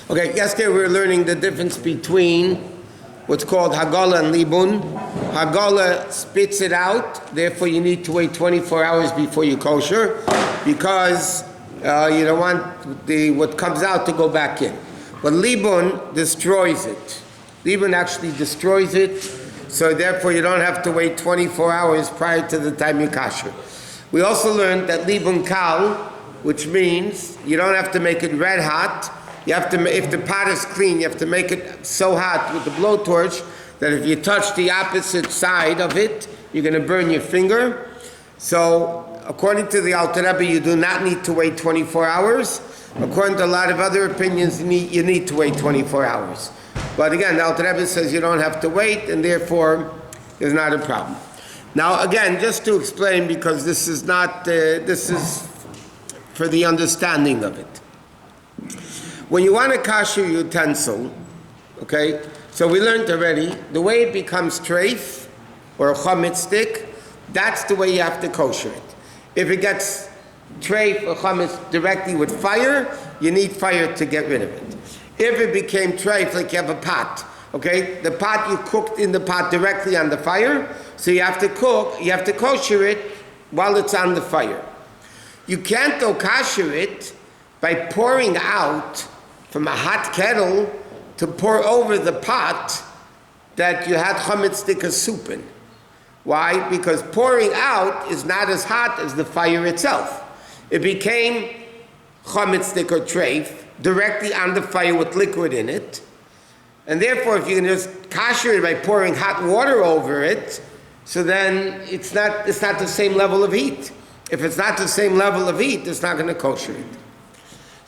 Okay, yesterday we were learning the difference between what's called Hagala and Libun. Hagala spits it out, therefore you need to wait 24 hours before you kosher, because you don't want what comes out to go back in. But Libun destroys it. Libun actually destroys it, so therefore you don't have to wait 24 hours prior to the time you kosher. We also learned that Libun Kal, which means you don't have to make it red hot. You have to, if the pot is clean, you have to make it so hot with the blowtorch that if you touch the opposite side of it, you're going to burn your finger. So, according to the Alter Rebbe, you do not need to wait 24 hours. According to a lot of other opinions, you need to wait 24 hours. But again, the Alter Rebbe says you don't have to wait, and therefore, there's not a problem. Now, again, just to explain, because this is not, this is for the understanding of it. When you want a kosher utensil, okay, so we learned already, the way it becomes treif, or a chametz stick, that's the way you have to kosher it. If it gets treif or chametz directly with fire, you need fire to get rid of it. If it became treif, like you have a pot, okay, the pot you cooked in the pot directly on the fire, so you have to kosher it while it's on the fire. You can't though kosher it by pouring out from a hot kettle to pour over the pot that you had chametz stick of soup in. Why? Because pouring out is not as hot as the fire itself. It became chametz stick or treif directly on the fire with liquid in it. And therefore, if you can just kosher it by pouring hot water over it, so then it's not the same level of heat. If it's not the same level of heat, it's not going to kosher it.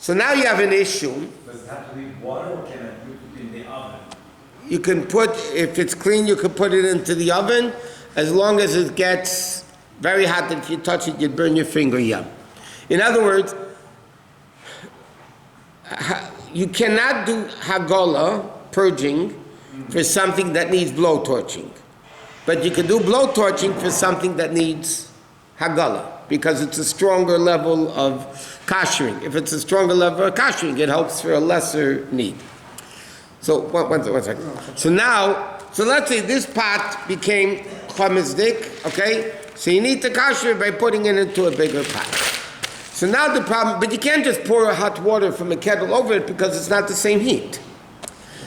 So now you have an issue. Does it have to be water, or can I put it in the oven? You can put, if it's clean, you can put it into the oven, as long as it gets very hot. If you touch it, you'd burn your finger, yeah. In other words, you cannot do Hagala, purging, for something that needs blowtorching. But you can do blowtorching for something that needs Hagala, because it's a stronger level of koshering. If it's a stronger level of koshering, it helps for a lesser need. So, one second. So let's say this pot became chametz, okay? So you need to kosher it by putting it into a bigger pot. So now the problem, but you can't just pour hot water from a kettle over it because it's not the same heat.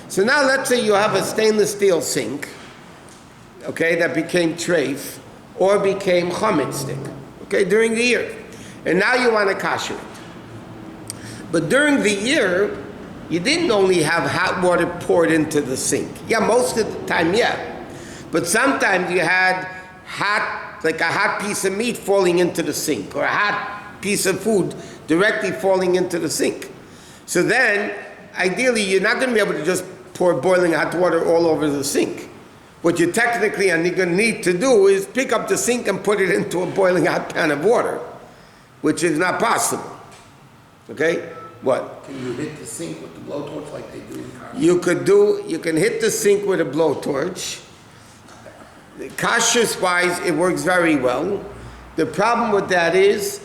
So now let's say you have a stainless steel sink, okay, that became treif, or became chametz stick, okay, during the year. And now you want to kosher it. But during the year, you didn't only have hot water poured into the sink. Yeah, most of the time, yeah. But sometimes you had like a hot piece of meat falling into the sink, or a hot piece of food directly falling into the sink. So then, ideally, you're not going to be able to just pour boiling hot water all over the sink. What you technically are going to need to do is pick up the sink and put it into a boiling hot pan of water, which is not possible. Okay? What? Can you hit the sink with the blowtorch like they do in cars? You can hit the sink with a blowtorch. Kashrus-wise, it works very well. The problem with that is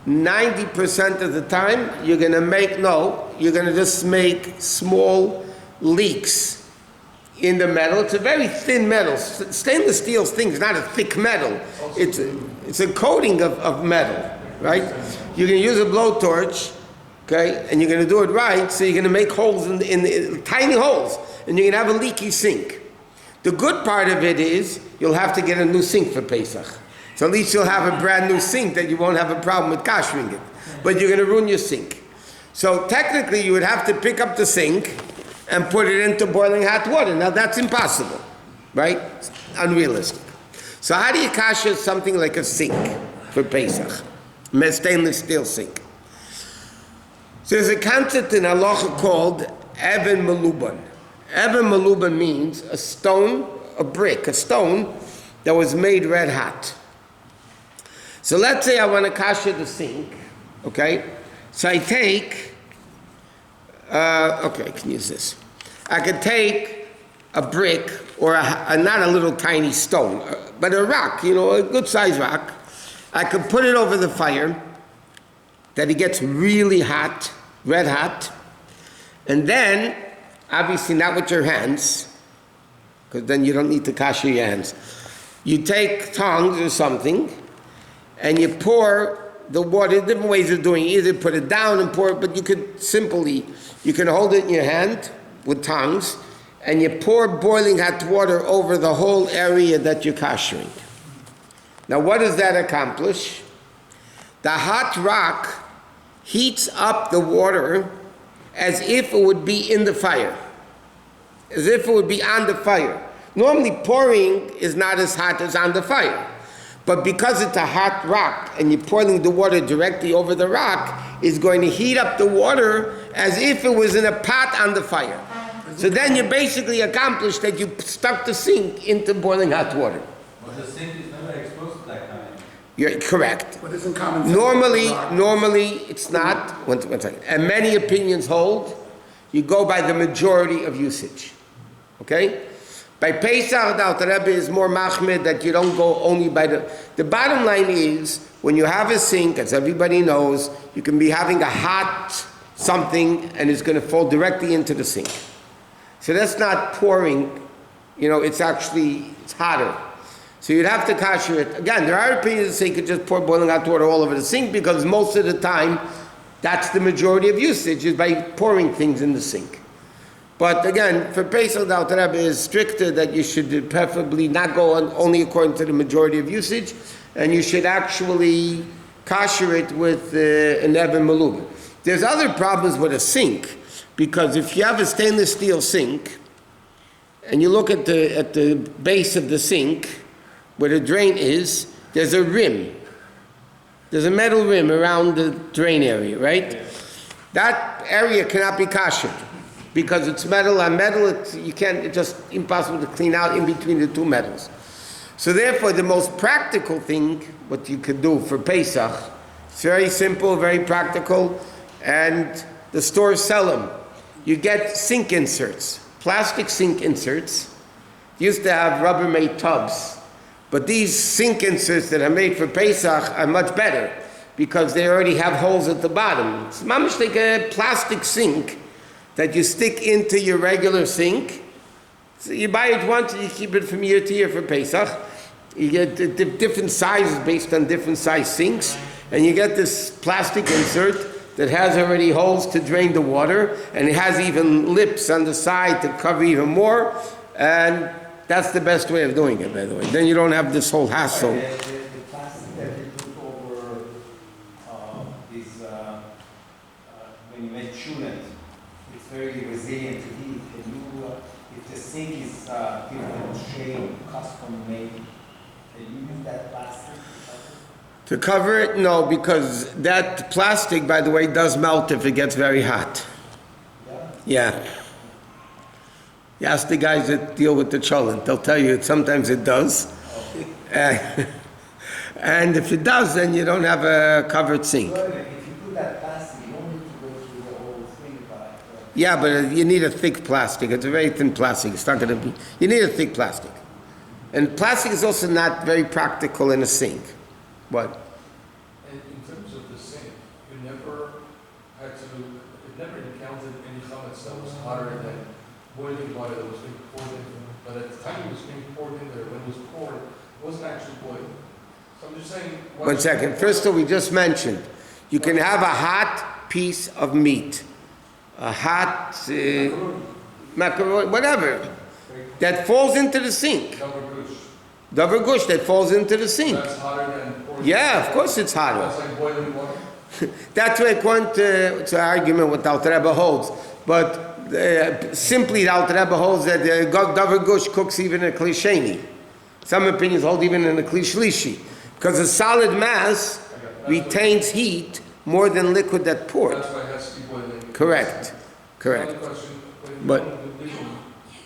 90% of the time, you're going to just make small leaks in the metal. It's a very thin metal. Stainless steel thing is not a thick metal. It's a coating of metal, right? You can use a blowtorch, okay, and you're going to do it right, so you're going to make holes in tiny holes, and you're going to have a leaky sink. The good part of it is you'll have to get a new sink for Pesach. So at least you'll have a brand new sink that you won't have a problem with koshering it. But you're going to ruin your sink. So technically you would have to pick up the sink and put it into boiling hot water. Now that's impossible, right? It's unrealistic. So how do you kosher something like a sink for Pesach? A stainless steel sink. So there's a concept in halacha called Even Meluban. Even Meluban means a stone that was made red hot. So let's say I want to kosher the sink, okay? So I take, I can use this. I could take a brick, or not a little tiny stone, but a rock, a good sized rock. I could put it over the fire, that it gets really hot, red hot, And then, obviously not with your hands, because then you don't need to kasher your hands. You take tongs or something, and you pour the water. Different ways of doing it. Either put it down and pour it, but you can hold it in your hand with tongs, and you pour boiling hot water over the whole area that you're kashering. Now what does that accomplish? The hot rock heats up the water as if it would be in the fire. As if it would be on the fire. Normally pouring is not as hot as on the fire. But because it's a hot rock and you're pouring the water directly over the rock, it's going to heat up the water as if it was in a pot on the fire. So then you basically accomplished that you stuck the sink into boiling hot water. But the sink is never exposed to that kind of. You're correct. But isn't common sense? Normally it's not. One second. And many opinions hold. You go by the majority of usage. Okay? By Pesach, the Rebbe is more machmir that you don't go only by the bottom line is, when you have a sink, as everybody knows, you can be having a hot something and it's going to fall directly into the sink. So that's not pouring, it's hotter. So you'd have to kasher it. Again, there are opinions that say you could just pour boiling hot water all over the sink, because most of the time, that's the majority of usage, is by pouring things in the sink. But again, for Pesach, the Alter Rebbe is stricter that you should preferably not go on only according to the majority of usage, and you should actually kasher it with an Eben Melubah. There's other problems with a sink, because if you have a stainless steel sink, and you look at the base of the sink, where the drain is, there's a rim. There's a metal rim around the drain area, right? Yeah. That area cannot be kashered, because it's metal on metal. It's just impossible to clean out in between the two metals. So therefore, the most practical thing, what you could do for Pesach, it's very simple, very practical, and the stores sell them. You get sink inserts, plastic sink inserts. Used to have Rubbermaid tubs, but these sink inserts that are made for Pesach are much better, because they already have holes at the bottom. It's mamish like a plastic sink that you stick into your regular sink. So you buy it once and you keep it from year to year for Pesach. You get different sizes based on different size sinks, and you get this plastic insert that has already holes to drain the water, and it has even lips on the side to cover even more, and that's the best way of doing it, by the way. Then you don't have this whole hassle. The plastic that you put over when you make chulent, it's very resilient to heat. If the sink is different shape, custom made, can you use that plastic? To cover it? No, because that plastic, by the way, does melt if it gets very hot. Yeah. You ask the guys that deal with the cholent, they'll tell you sometimes it does. And if it does, then you don't have a covered sink. Well, if you put that plastic, you don't need to go through the whole thing. Yeah, but you need a thick plastic. It's a very thin plastic. It's not going to be... You need a thick plastic. And plastic is also not very practical in a sink. What? And in terms of the sink, you never encountered any chametz that was hotter than boiling water that was being poured in. But at the time it was being poured in there, when it was poured, it wasn't actually boiling. So I'm just saying... One second. First of all, we just mentioned, you can have a hot piece of meat, a hot macaroni, whatever, that falls into the sink. Davar gush that falls into the sink. That's hotter than pouring. Yeah, of course it's hotter. That's like boiling water. That's why according to an argument what the Alter Rebbe holds. But simply the Alter Rebbe holds that Davar gush cooks even in a kli sheni. Some opinions hold even in a kli shlishi. Because a solid mass retains heat more than liquid that poured. That's why it has to be boiling. Correct. Correct. Another question. But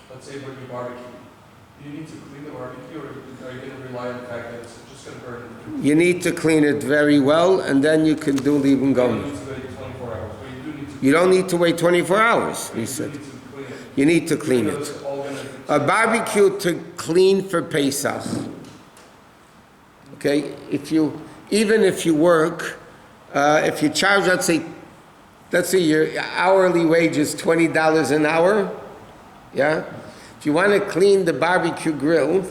Let's say when you barbecue, do you need to clean the barbecue, or are you going to rely on the fact that it's just going to burn? you need to clean it very well, and then you can do libun gomel. You don't need to wait 24 hours, he said. You need to clean it. A barbecue to clean for Pesach. Okay, even if you work, if you charge, let's say, let's say your hourly wage is $20 an hour, yeah? If you want to clean the barbecue grill,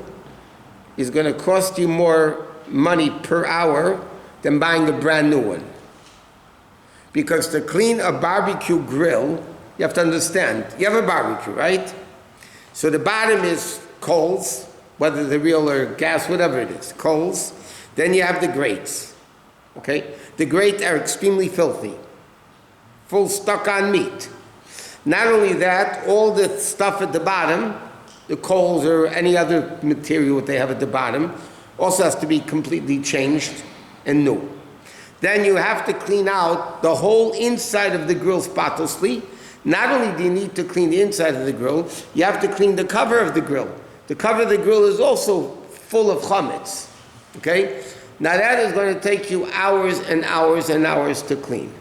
it's going to cost you more money per hour than buying a brand new one. Because to clean a barbecue grill, you have to understand, you have a barbecue, right? So the bottom is coals, whether they're real or gas, whatever it is, coals. Then you have the grates, okay? The grates are extremely filthy, full stuck on meat. Not only that, all the stuff at the bottom, the coals or any other material that they have at the bottom, also has to be completely changed and new. Then you have to clean out the whole inside of the grill spotlessly. Not only do you need to clean the inside of the grill, you have to clean the cover of the grill. The cover of the grill is also full of chametz, okay? Now that is going to take you hours and hours and hours to clean,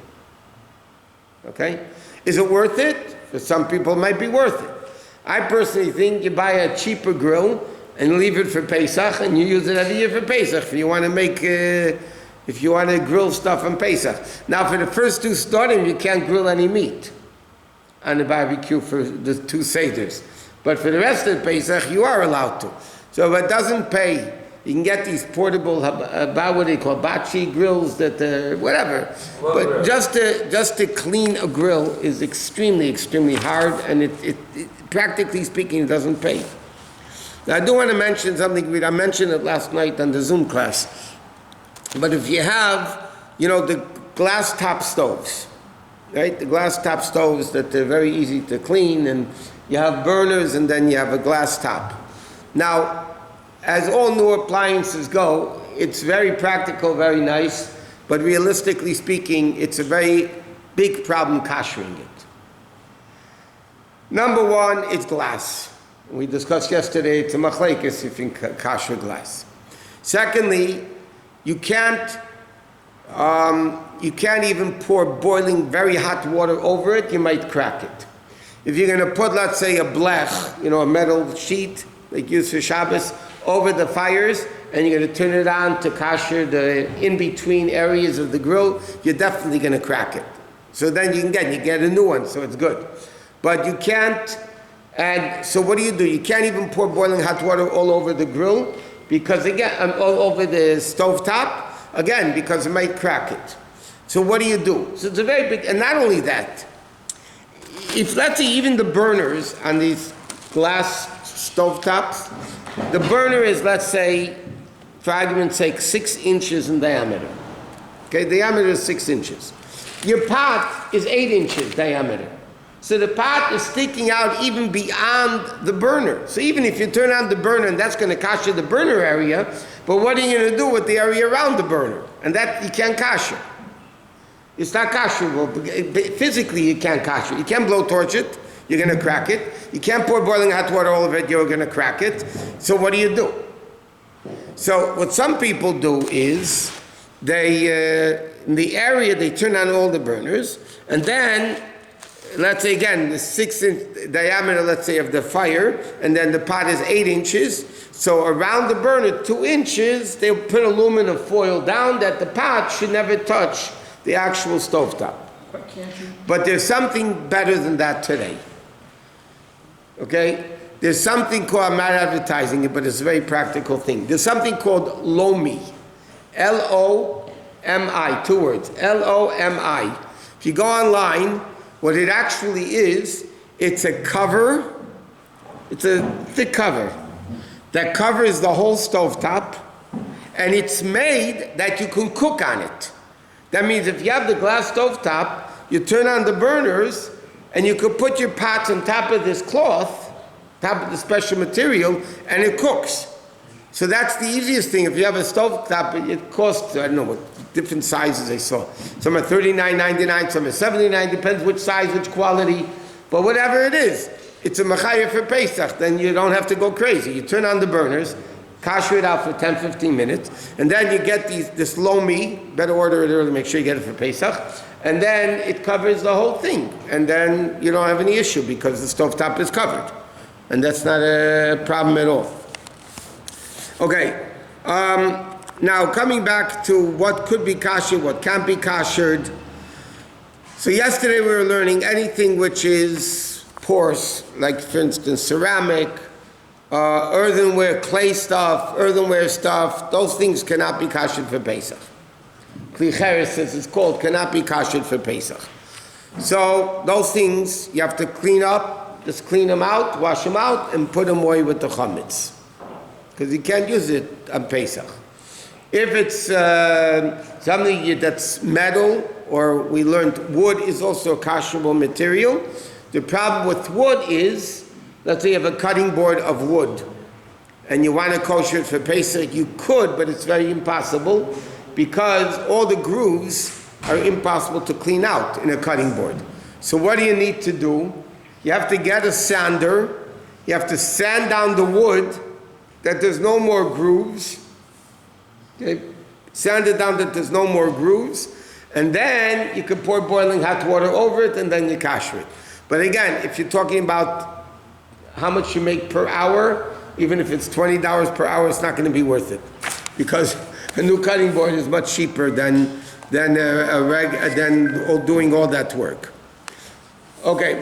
okay? Is it worth it? For some people it might be worth it. I personally think you buy a cheaper grill and leave it for Pesach and you use it every year for Pesach if you want to make, if you want to grill stuff on Pesach. Now for the first two starting, you can't grill any meat on the barbecue for the two seders. But for the rest of the Pesach, you are allowed to. So if it doesn't pay, you can get these portable, what they call bachi grills, that whatever. But just to clean a grill is extremely, extremely hard, and it practically speaking, it doesn't pay. Now I do want to mention something. I mentioned it last night on the Zoom class. But if you have, the glass top stoves, right? The glass top stoves that they're very easy to clean, and you have burners, and then you have a glass top. Now, as all new appliances go, it's very practical, very nice, but realistically speaking, it's a very big problem koshering it. Number one, it's glass. We discussed yesterday, it's a machlekes if you can kosher glass. Secondly, you can't even pour boiling very hot water over it, you might crack it. If you're going to put, let's say, a blech, a metal sheet, like used for Shabbos, over the fires, and you're going to turn it on to kosher the in-between areas of the grill, you're definitely going to crack it. So then you get a new one, so it's good. But you can't, and so what do? You can't even pour boiling hot water all over the grill, because again, all over the stovetop, again, because it might crack it. So what do? So it's a very big, and not only that, if let's say even the burners on these glass stovetops, the burner is, let's say, for argument's sake, 6 inches in diameter. Okay, diameter is 6 inches. Your pot is 8 inches diameter. So the pot is sticking out even beyond the burner. So even if you turn on the burner, and that's going to kosher the burner area, but what are you going to do with the area around the burner? And that you can't kosher. It's not kosherable. Physically, you can't kosher. You can't blowtorch it. You're going to crack it. You can't pour boiling hot water all over it. You're going to crack it. So what do? So what some people do is they, in the area, they turn on all the burners, and then, let's say again, the 6-inch diameter, let's say, of the fire, and then the pot is 8 inches. So around the burner, 2 inches, they'll put aluminum foil down that the pot should never touch the actual stovetop. But there's something better than that today. Okay? There's something called, I'm not advertising it, but it's a very practical thing. There's something called Lomi. L-O-M-I, 2 words. L-O-M-I. If you go online, what it actually is, it's a cover. It's a thick cover that covers the whole stovetop, and it's made that you can cook on it. That means if you have the glass stovetop, you turn on the burners, and you could put your pots on top of this cloth, top of the special material, and it cooks. So that's the easiest thing. If you have a stovetop, it costs, I don't know what different sizes I saw. Some are $39.99, some are $79, depends which size, which quality. But whatever it is, it's a machaya for Pesach. Then you don't have to go crazy. You turn on the burners, kosher it out for 10-15 minutes, and then you get this lomi, better order it early, make sure you get it for Pesach, and then it covers the whole thing. And then you don't have any issue because the stovetop is covered. And that's not a problem at all. Okay, now coming back to what could be kosher, what can't be koshered. So yesterday we were learning anything which is porous, like for instance ceramic, earthenware, clay stuff, earthenware stuff, those things cannot be kosher for Pesach. Kli cheres, as it's called, cannot be kosher for Pesach. So those things you have to clean up, just clean them out, wash them out, and put them away with the chametz. Because you can't use it on Pesach. If it's something that's metal, or we learned wood is also a kosherable material, the problem with wood is, let's say you have a cutting board of wood, and you want to kosher it for Pesach, you could, but it's very impossible, because all the grooves are impossible to clean out in a cutting board. So what do you need to do? You have to get a sander, you have to sand down the wood, that there's no more grooves, okay? Sand it down that there's no more grooves, and then you can pour boiling hot water over it, and then you kosher it. But again, if you're talking about how much you make per hour, even if it's $20 per hour, it's not going to be worth it, because a new cutting board is much cheaper than doing all that work. Okay.